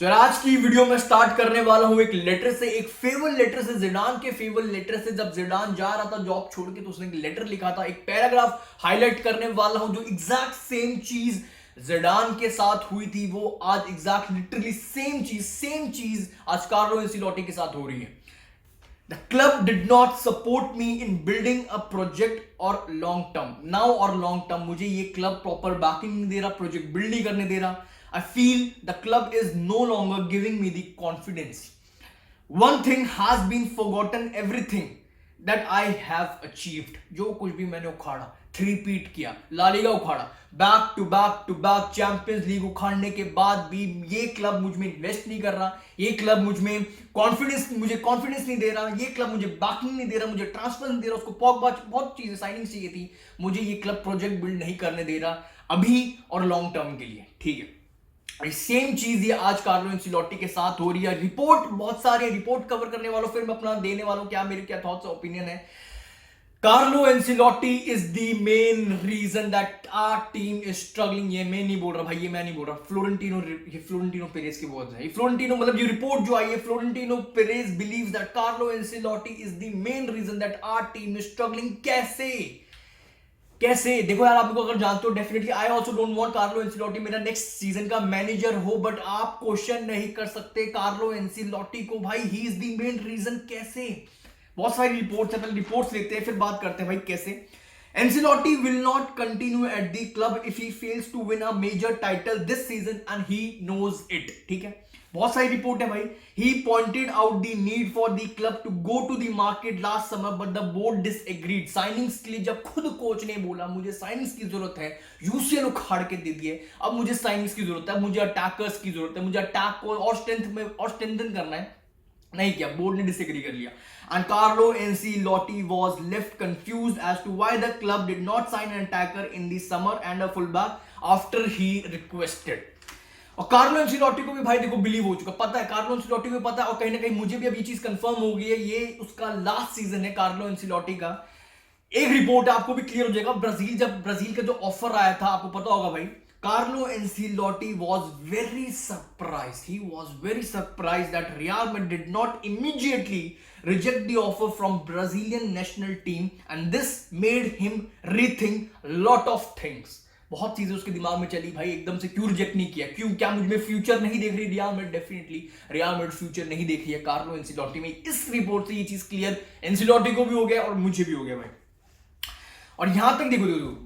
आज की वीडियो में स्टार्ट करने वाला हूं एक लेटर से, एक फेवर लेटर से, जिडान के फेवर लेटर से। जब जिडान जा रहा था जॉब छोड़ के तो उसने एक लेटर लिखा था, एक पैराग्राफ हाईलाइट करने वाला हूं जो एग्जैक्ट सेम चीज जिडान के साथ हुई थी, वो आज एग्जैक्ट लिटरली सेम चीज आज कार्लो एंसिलोटी के साथ हो रही है। The club did not support me in building a project or long term. Now or long term, मुझे ये क्लब प्रॉपर बैकिंग नहीं दे रहा, प्रोजेक्ट बिल्ड नहीं करने दे रहा। I feel the club is no longer giving me the confidence. One thing has been forgotten, everything that I have achieved. जो कुछ भी मैंने उखाड़ा, थ्री-पीट किया, ला लीगा उखाड़ा, back to back Champions League उखाड़ने के बाद भी ये क्लब मुझ में इन्वेस्ट नहीं कर रहा, ये क्लब मुझे कॉन्फिडेंस नहीं दे रहा, ये क्लब मुझे बैकिंग नहीं दे रहा, मुझे ट्रांसफर नहीं दे रहा, उसको पॉगबा बहुत चीजें साइनिंग चाहिए थी, मुझे ये क्लब प्रोजेक्ट बिल्ड नहीं करने दे रहा अभी और लॉन्ग टर्म के लिए। ठीक है, सेम चीज ये आज कार्लो एंसिलोटी के साथ हो रही है। रिपोर्ट बहुत सारे रिपोर्ट कवर करने वालों, फिर मैं अपना देने वालों मेरे क्या थॉट्स ओपिनियन है। Carlo Ancelotti is the main reason that our team is struggling. ये मैं नहीं बोल रहा भाई, ये मैं नहीं बोल रहा, फ्लोरेंटिनो पेरेज की बहुत है। फ्लोरेंटिनो मतलब ये रिपोर्ट जो आई है, Florentino Perez believes that Carlo Ancelotti is the main reason that our team is struggling. कैसे देखो यार, आप अगर जानते हो definitely I also don't want Carlo Ancelotti मेरा नेक्स्ट सीजन का मैनेजर हो, बट आप क्वेश्चन नहीं कर सकते कार्लो एंसिलोटी को भाई, he is the main reason. कैसे? बहुत सारी रिपोर्ट्स है, पहले रिपोर्ट्स लेते हैं फिर बात करते हैं भाई कैसे। Ancelotti will not continue at the club if he fails to win a major title this season and he knows it. ठीक है, बहुत सारी रिपोर्ट है भाई। He pointed out the need for the club to go to the market last summer but the board disagreed. Signings के लिए जब खुद कोच ने बोला मुझे साइनिंग्स की जरूरत है, यूसीएल उखाड़ के दे दिए, अब मुझे साइनिंग्स की जरूरत है, मुझे अटैकर्स की जरूरत है, मुझे अटैक को और स्ट्रेंथन करना है, नहीं किया, बोर्ड ने डिसएग्री कर लिया। And Carlo Ancelotti was left confused as to why the club did not sign an attacker in the summer and a fullback after he requested. और कार्लो एंसिलोटी को भी भाई देखो बिलीव हो चुका, पता है कार्लो एंसिलोटी को पता है, और कहीं ना कहीं मुझे भी अब ये चीज कंफर्म हो गई है, ये उसका लास्ट सीजन है कार्लो एंसिलोटी का। एक रिपोर्ट आपको भी क्लियर हो जाएगा, ब्राजील का जो ऑफर आया था आपको पता होगा भाई, Carlo Ancelotti was very surprised. He was very surprised that Real Madrid did not immediately reject the offer from Brazilian national team, and this made him rethink a lot of things. बहुत चीजें उसके दिमाग में चली भाई, एकदम से क्यों रिजेक्ट नहीं किया, क्यों, क्या मुझ में फ्यूचर नहीं देख रही real Madrid? Definitely real Madrid future नहीं देख रही है कार्लो एंसिलोटी में। इस रिपोर्ट से ये चीज क्लियर एंसिलोटी को भी हो गया और मुझे भी हो गया भाई। और यहां तक देखो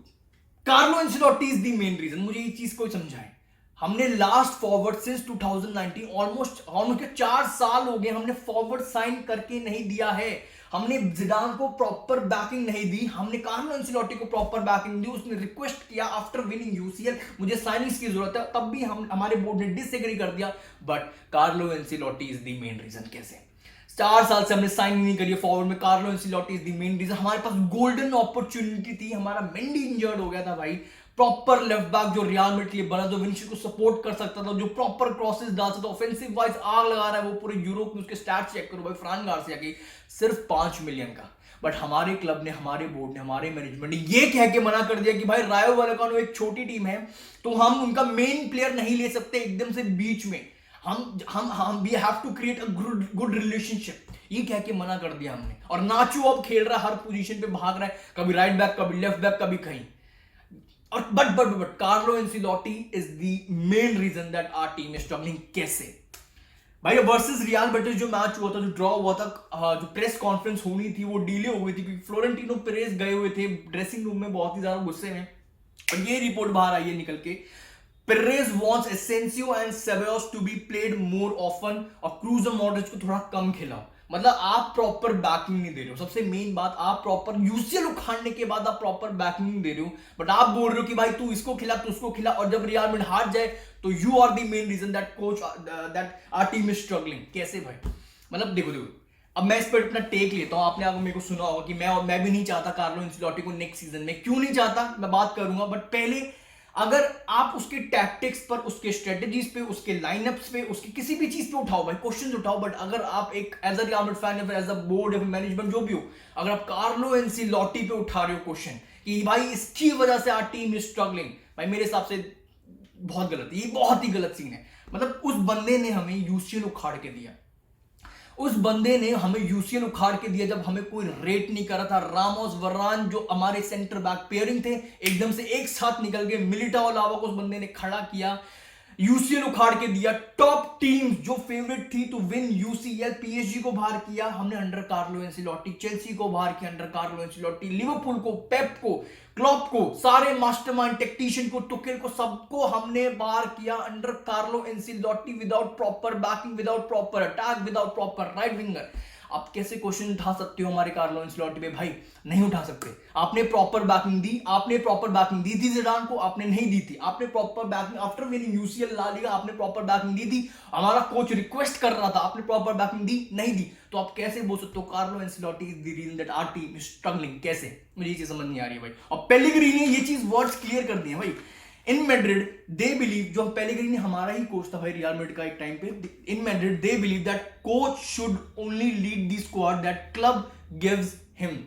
Carlo Ancelotti is the main reason. मुझे ये चीज कोई समझाए, हमने लास्ट फॉरवर्ड सिंस 2019 ऑलमोस्ट 4 साल हो गए, हमने फॉरवर्ड साइन करके नहीं दिया है, हमने जिडान को प्रॉपर बैकिंग नहीं दी, हमने कार्लो एंसिलोटी को प्रॉपर बैकिंग दी। उसने रिक्वेस्ट किया आफ्टर विनिंग यूसीएल मुझे साइनिंग्स की जरूरत है, तब भी हमारे बोर्ड ने डिसएग्री कर दिया, but Carlo Ancelotti is the main reason. कैसे? 4 साल से हमने साइन नहीं करी फॉरवर्ड में, Carlo Ancelotti is the main reason. हमारे पास गोल्डन अपॉर्चुनिटी थी, हमारा मेंडी इंजर्ड हो गया था भाई, प्रॉपर लेफ्ट बैक जो रियल मैड्रिड के लिए बना, जो विनिशियस को सपोर्ट कर सकता था, जो प्रॉपर क्रॉसेस डाल सकता था, ऑफेंसिव वाइज आग लगा रहा है वो पूरे यूरोप में। उसके स्टैट्स चेक करो भाई, फ्रान गार्सिया के सिर्फ 5 मिलियन का, बट हमारे क्लब ने, हमारे बोर्ड ने, हमारे मैनेजमेंट ने ये कह के मना कर दिया कि भाई रायो वैलेकानो एक छोटी टीम है तो हम उनका मेन प्लेयर नहीं ले सकते एकदम से बीच में, हम we have to create a good relationship, ये कह के मना कर दिया हमने। और नाचो अब खेल रहा है, हर पोजीशन पे भाग रहा है, कभी राइट बैक, कभी लेफ्ट बैक, कभी कहीं। और but Carlo Ancelotti is the main reason that our team is struggling. कैसे भाई? वर्सेस रियल बेटिस जो मैच हुआ था, जो ड्रॉ हुआ था, जो प्रेस कॉन्फ्रेंस होनी थी वो डिले हो गई थी क्योंकि फ्लोरेंटिनो पेरेज गए हुए थे ड्रेसिंग रूम में बहुत ही ज्यादा गुस्से में, और ये रिपोर्ट बाहर आई है निकल के, Perez wants Asensio and Ceballos to be played more often और क्रूज और मॉड्रिच को थोड़ा कम खिलाओ। मतलब आप प्रॉपर बैकिंग नहीं दे रहे हो, सबसे मेन बात, आप प्रॉपर यूसीएल उखाड़ने के बाद आप प्रॉपर बैकिंग नहीं दे रहे हो, बट आप बोल रहे हो कि भाई तू इसको खिला, तू उसको खिला, और जब रियल मैड्रिड हार जाए तो you are the main reason that coach that our team is struggling. कैसे भाई? मतलब देखो अब मैं इस पर अपना टेक लेता हूं, आपने मेरे को सुना होगा कि मैं भी नहीं चाहता कार्लो एंसिलोटी को नेक्स्ट सीजन में, क्यों नहीं चाहता मैं बात करूंगा, बट पहले अगर आप उसके टैक्टिक्स पर, उसके स्ट्रेटजीज पे, उसके लाइनअप्स पे, उसकी किसी भी चीज पे उठाओ भाई, क्वेश्चन उठाओ, बट अगर आप एक as a Real Madrid fan या फिर एज अ बोर्ड या फिर मैनेजमेंट जो भी हो, अगर आप कार्लो एंसिलोटी पे उठा रहे हो क्वेश्चन कि भाई इसकी वजह से आवर टीम इज स्ट्रगलिंग, भाई मेरे हिसाब से बहुत गलत है, ये बहुत ही गलत सीन है। मतलब उस बंदे ने हमें यूसीएल उखाड़ के दिया, उस बंदे ने हमें यूसीएल उखाड़ के दिया जब हमें कोई रेट नहीं कर रहा था। रामोस वरान जो हमारे सेंटर बैक पेयरिंग थे एकदम से एक साथ निकल गए, मिलिटाओ लावा को उस बंदे ने खड़ा किया, यूसीएल उखाड़ के दिया। टॉप टीम जो फेवरेट थी टू विन यूसीएल, पीएसजी को बाहर किया हमने अंडर कार्लो एंसिलोटी, चेल्सी को बाहर किया अंडर कार्लो एंसिलोटी, लिवरपूल को, पेप को, क्लॉप को, सारे मास्टरमाइंड टेक्नीशियन को, टुकेल को, सबको हमने बाहर किया under Carlo Ancelotti without proper backing, without proper attack, without proper right winger. आप कैसे क्वेश्चन उठा सकते हो हमारे कार्लो एंसिलोटी पे भाई? नहीं उठा सकते। आपने प्रॉपर बैकिंग दी, आपने प्रॉपर बैकिंग दी थी जिडान को, आपने नहीं दी थी। आपने proper backing after winning UCL La Liga, आपने प्रॉपर बैकिंग दी थी, हमारा कोच रिक्वेस्ट कर रहा था, आपने प्रॉपर बैकिंग दी नहीं दी। तो आप कैसे बोल सकते हो Carlo Ancelotti is the reason that our team is struggling? कैसे? मुझे ये चीज समझ नहीं आ रही है भाई। और पेलेग्रिनी ने ये चीज वर्ड्स क्लियर कर दिए भाई। इन मैड्रिड दे बिलीव, जो पेलेग्रिनी हमारा ही कोच था भाई रियल मैड्रिड का एक टाइम पे, in Madrid they believe that coach should only lead the squad that club gives him.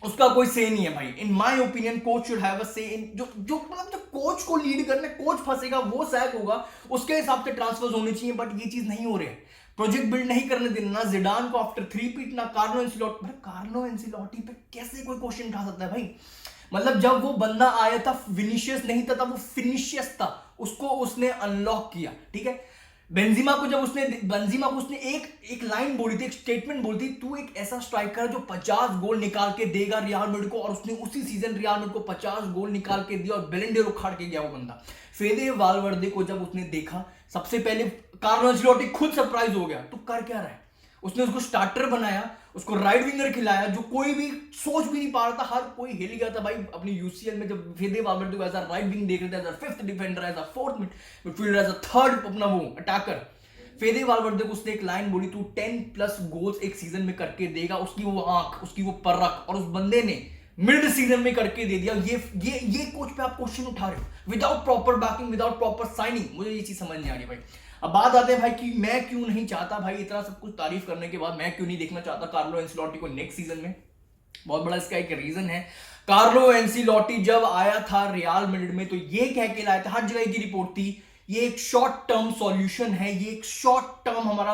उसका कोई से नहीं है भाई। In my opinion coach should have a say in, जो मतलब जो कोच को लीड करना, कोच फंसेगा वो सैक होगा, उसके हिसाब से ट्रांसफर्स होने चाहिए, बट ये चीज नहीं हो रही है। प्रोजेक्ट बिल्ड नहीं करने देना ना जिडान को आफ्टर 3 पीट, ना कार्लो एंसिलोटी। कार्लो एंसिलोटी पे कैसे कोई क्वेश्चन उठा सकता है भाई? मतलब जब वो बंदा आया था विनिशियस नहीं था, तब वो फिनिशियस था, उसको उसने अनलॉक किया, ठीक है। बेंजीमा को उसने एक लाइन बोली थी, एक स्टेटमेंट बोली थी, तू एक ऐसा स्ट्राइकर जो 50 गोल निकाल के देगा रियल मैड्रिड को, और उसने उसी सीजन रियल मैड्रिड को 50 गोल निकाल के दिया और बैलन डोर उखाड़ के गया वो बंदा। फेदे वालवर्दे को जब उसने देखा, सबसे पहले कार्लो एंसिलोटी खुद सरप्राइज हो गया, तू कर क्या रहा है? उसने उसको स्टार्टर बनाया, उसको राइट विंगर खिलाया, जो कोई भी सोच भी नहीं पा रहा था, हर कोई हिल गया था भाई अपनी यूसीएल में जब फेदे वालवर्दे को एज अ राइट विंग देख रहे थे, as a fifth defender, as a fourth midfielder, as a third अपना वो अटैकर। फेदे वालवर्दे को उसने एक लाइन बोली, तू 10+ गोल्स एक सीजन में करके देगा। उसकी वो आंख, उसकी वो परख, और उस बंदे ने मिड सीजन में करके दे दिया। ये कोच पे आप क्वेश्चन उठा रहे हो without proper backing, without proper signing. मुझे ये चीज समझ नहीं आ रही भाई। अब बात आते हैं भाई कि मैं क्यों नहीं चाहता भाई, इतना सब कुछ तारीफ करने के बाद मैं क्यों नहीं देखना चाहता कार्लो एंसिलोटी को नेक्स्ट सीजन में। बहुत बड़ा इसका एक रीजन है। कार्लो एंसिलोटी जब आया था रियल मैड्रिड में तो ये कह के लाया था, हर जगह की रिपोर्ट थी, ये एक शॉर्ट टर्म सॉल्यूशन है, ये एक शॉर्ट टर्म हमारा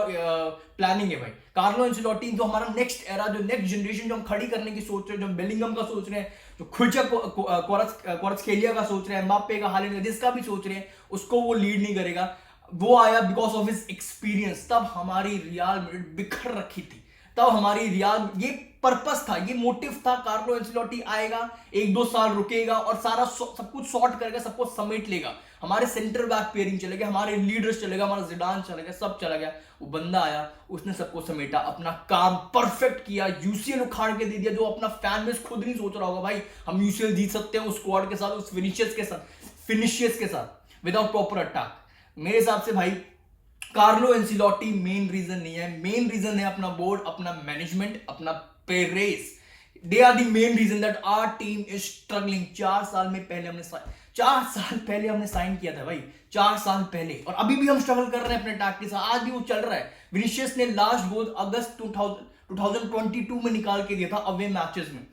प्लानिंग है भाई। कार्लो एंसिलोटी जो हमारा नेक्स्ट एरा, जो नेक्स्ट जनरेशन जो हम खड़ी करने की सोच रहे हैं, जो बेलिंगम का सोच रहे हैं, जो खुचा क्वारात्स्केलिया का सोच रहे हैं, एम्बाप्पे का, हालैंड का, जिसका भी सोच रहे हैं, उसको वो लीड नहीं करेगा। वो आया बिकॉज ऑफ हिज एक्सपीरियंस। तब हमारी रियल मैड्रिड बिखर रखी थी, तब हमारी रियल, ये पर्पस था, ये मोटिव था, कार्लो एंसिलोटी आएगा, 1-2 साल रुकेगा और सारा सब कुछ सॉर्ट करेगा, सबको समेट लेगा, हमारे सेंटर बैक पेयरिंग चलेगा, हमारे लीडर्स चलेगा, हमारा जिडान चला गया, सब चला गया। वो बंदा आया, उसने सबको समेटा, अपना काम परफेक्ट किया, यूसीएल उखाड़ के दे दिया, जो अपना फैन बेस खुद नहीं सोच रहा होगा भाई हम यूसीएल जीत सकते हैं उस स्क्वाड के साथ, उस फिनिशियस के साथ विदाउट प्रॉपर अटैक। मेरे हिसाब से भाई कार्लो एंसिलोटी मेन रीजन नहीं है, मेन रीजन है अपना बोर्ड, अपना मैनेजमेंट, अपना Perez. They are the main reason that our team is struggling. 4 साल पहले हमने साइन किया था भाई, 4 साल पहले, और अभी भी हम स्ट्रगल कर रहे हैं अपने अटैक के साथ, आज भी वो चल रहा है। विनिशियस ने लास्ट गोल अगस्त 2022 में निकाल के दिया था अवे मैचेस में।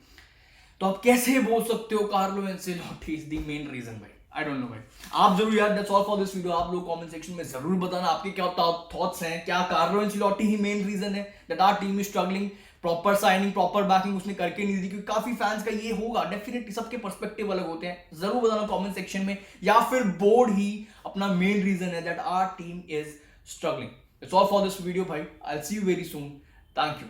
तो आप कैसे बोल सकते हो Carlo Ancelotti is the main reason भाई? आई डोंट नो भाई। आप जरूर यार, that's all for this video. आप लोग कमेंट सेक्शन में जरूर बताना आपके क्या थॉट्स हैं। क्या कार्लो एंसिलोटी ही मेन रीजन है that our team is struggling? Proper signing, proper backing उसने करके नहीं दी, क्योंकि काफी फैंस का ये होगा, डेफिनेटली सबके पर्सपेक्टिव अलग होते हैं। जरूर बताना कमेंट सेक्शन में, या फिर बोर्ड ही अपना मेन रीजन है that our team is struggling. That's all for this video भाई। I will see you very soon. Thank you.